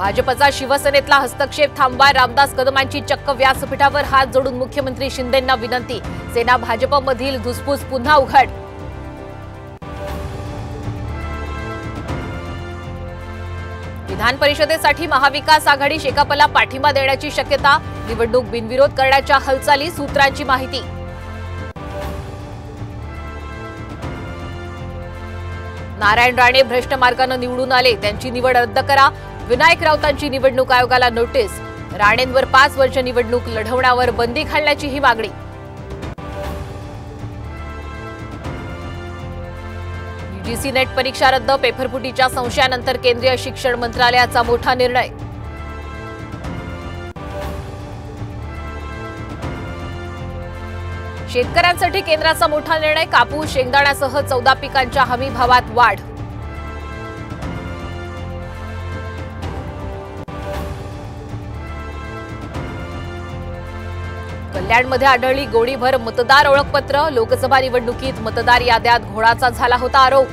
भाजपचा शिवसेनेतला हस्तक्षेप थांबवा, रामदास कदमांची चक्क व्यासपीठावर हात जोडून मुख्यमंत्री शिंदेंना विनंती। सेना भाजपमधील धुसफूस पुन्हा उघड। विधान परिषदेसाठी महाविकास आघाडी शेकापला पाठिंबा देण्याची शक्यता, निवडणूक बिनविरोध करण्याच्या हालचाली, सूत्रांची माहिती। नारायण राणे भ्रष्ट मार्गाने निवडून आले, त्यांची निवड रद्द करा। विनायक राऊतांची निवडणूक आयोगाला नोटीस, राणेंवर 5 वर्ष निवडणूक लढवण्यावर बंदी घालण्याची ही मागणी। यूजीसी नेट परीक्षा रद्द, पेपरफुटीच्या संशयानंतर केंद्रीय शिक्षण मंत्रालयाचा मोठा निर्णय। शेतकऱ्यांसाठी केंद्राचा मोठा निर्णय, कापूस शेंगदाण्यासह 14 पिकांच्या हमी भावात वाढ। कल्याणमध्ये आढळली गोळीभर मतदार ओळखपत्र, लोकसभा निवडणुकीत मतदार याद्यात घोळाचा झाला होता आरोप।